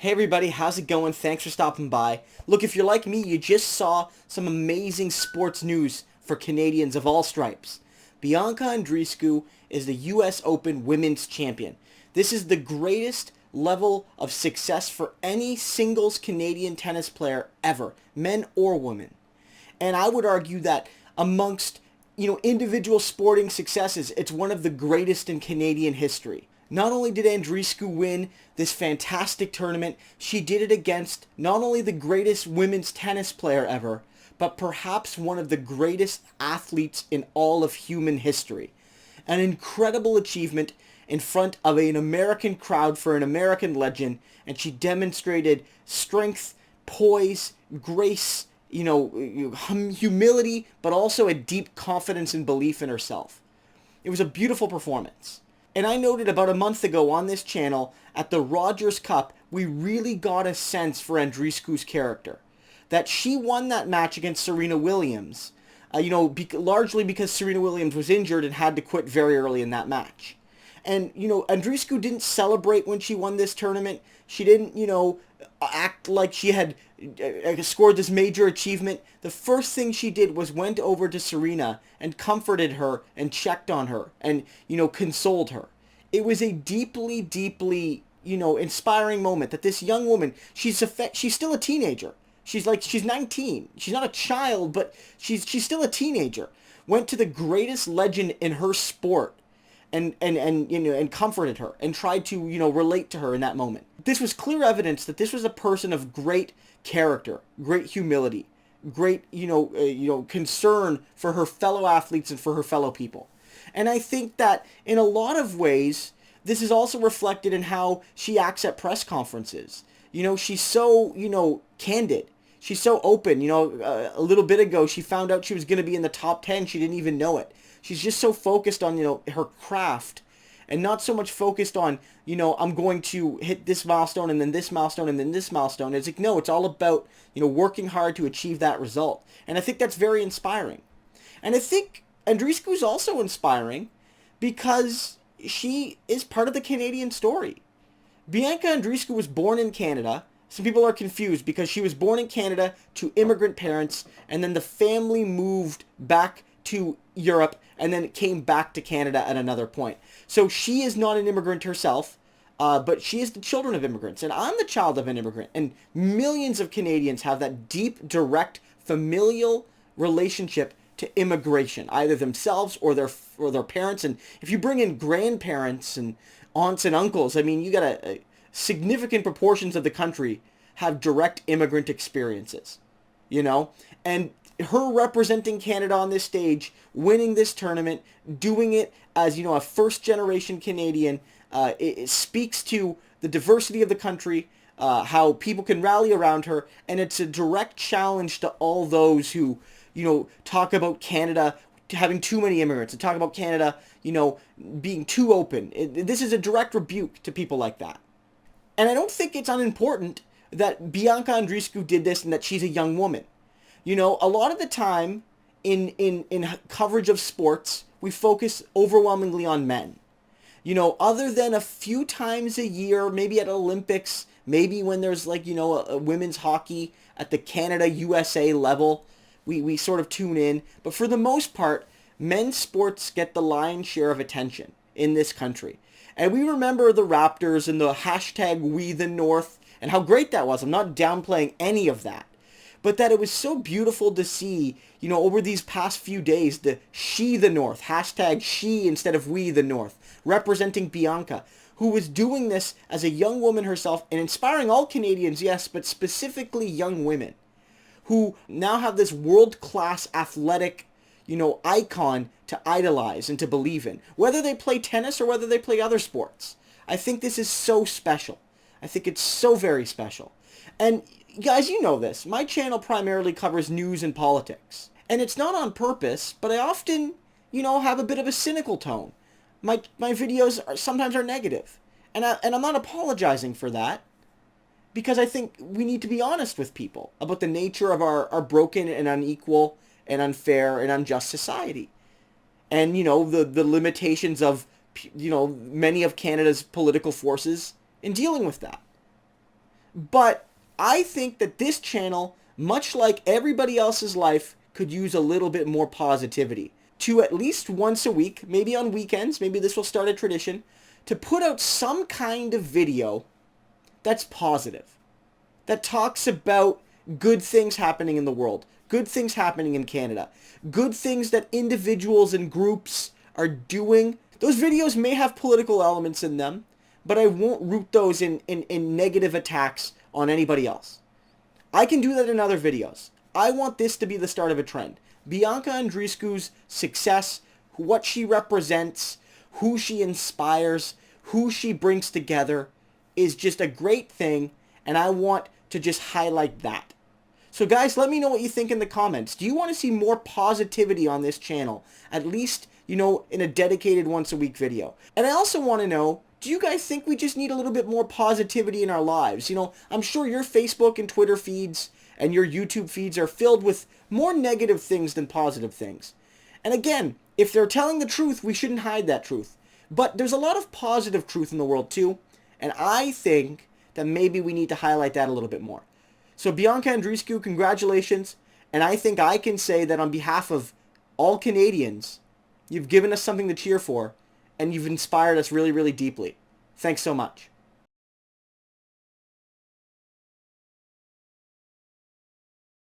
Hey everybody, how's it going? Thanks for stopping by. Look, if you're like me, you just saw some amazing sports news for Canadians of all stripes. Bianca Andreescu is the US Open Women's Champion. This is the greatest level of success for any singles Canadian tennis player ever, men or women. And I would argue that amongst, individual sporting successes, it's one of the greatest in Canadian history. Not only did Andreescu win this fantastic tournament, she did it against not only the greatest women's tennis player ever, but perhaps one of the greatest athletes in all of human history. An incredible achievement in front of an American crowd for an American legend, and she demonstrated strength, poise, grace, humility, but also a deep confidence and belief in herself. It was a beautiful performance. And I noted about a month ago on this channel, at the Rogers Cup, we really got a sense for Andreescu's character. That she won that match against Serena Williams, largely because Serena Williams was injured and had to quit very early in that match. And, Andreescu didn't celebrate when she won this tournament. She didn't, act like she had scored this major achievement. The first thing she did was went over to Serena and comforted her and checked on her and, consoled her. It was a deeply, deeply, inspiring moment that this young woman, she's still a teenager. She's 19. She's not a child, but she's still a teenager. Went to the greatest legend in her sport and comforted her and tried to, relate to her in that moment. This was clear evidence that this was a person of great character, great humility, great, concern for her fellow athletes and for her fellow people. And I think that in a lot of ways, this is also reflected in how she acts at press conferences. She's so, candid. She's so open. A little bit ago, she found out she was going to be in the top 10. She didn't even know it. She's just so focused on, her craft and not so much focused on, I'm going to hit this milestone and then this milestone and then this milestone. It's like, no, it's all about, working hard to achieve that result. And I think that's very inspiring. And I think Andreescu is also inspiring because she is part of the Canadian story. Bianca Andreescu was born in Canada. Some people are confused because she was born in Canada to immigrant parents, and then the family moved back to Europe and then came back to Canada at another point. So she is not an immigrant herself, but she is the children of immigrants. And I'm the child of an immigrant. And millions of Canadians have that deep, direct, familial relationship to immigration, either themselves or their parents. And if you bring in grandparents and aunts and uncles, I mean, you got a significant proportions of the country have direct immigrant experiences, and her representing Canada on this stage, winning this tournament, doing it as, a first-generation Canadian, it speaks to the diversity of the country, how people can rally around her, and it's a direct challenge to all those who, talk about Canada having too many immigrants and talk about Canada, being too open. This is a direct rebuke to people like that. And I don't think it's unimportant that Bianca Andreescu did this and that she's a young woman. A lot of the time in coverage of sports, we focus overwhelmingly on men. Other than a few times a year, maybe at Olympics, maybe when there's a women's hockey at the Canada-USA level, we sort of tune in. But for the most part, men's sports get the lion's share of attention in this country. And we remember the Raptors and the hashtag We the North and how great that was. I'm not downplaying any of that. But that it was so beautiful to see, over these past few days, the She the North, hashtag She instead of We the North, representing Bianca, who was doing this as a young woman herself and inspiring all Canadians, yes, but specifically young women, who now have this world-class athletic, icon to idolize and to believe in, whether they play tennis or whether they play other sports. I think this is so special. I think it's so very special. And guys, you know this. My channel primarily covers news and politics. And it's not on purpose, but I often, have a bit of a cynical tone. My videos sometimes are negative. And I'm not apologizing for that, because I think we need to be honest with people about the nature of our broken and unequal and unfair and unjust society. And, the limitations of, many of Canada's political forces in dealing with that. But I think that this channel, much like everybody else's life, could use a little bit more positivity. To at least once a week, maybe on weekends, maybe this will start a tradition, to put out some kind of video that's positive, that talks about good things happening in the world, good things happening in Canada, good things that individuals and groups are doing. Those videos may have political elements in them, but I won't root those in negative attacks on anybody else. I can do that in other videos. I want this to be the start of a trend. Bianca Andreescu's success, what she represents, who she inspires, who she brings together is just a great thing, and I want to just highlight that. So guys, let me know what you think in the comments. Do you want to see more positivity on this channel? At least, in a dedicated once a week video. And I also want to know, do you guys think we just need a little bit more positivity in our lives? I'm sure your Facebook and Twitter feeds and your YouTube feeds are filled with more negative things than positive things. And again, if they're telling the truth, we shouldn't hide that truth. But there's a lot of positive truth in the world too, and I think that maybe we need to highlight that a little bit more. So Bianca Andreescu, congratulations, and I think I can say that on behalf of all Canadians, you've given us something to cheer for, and you've inspired us really, really deeply. Thanks so much.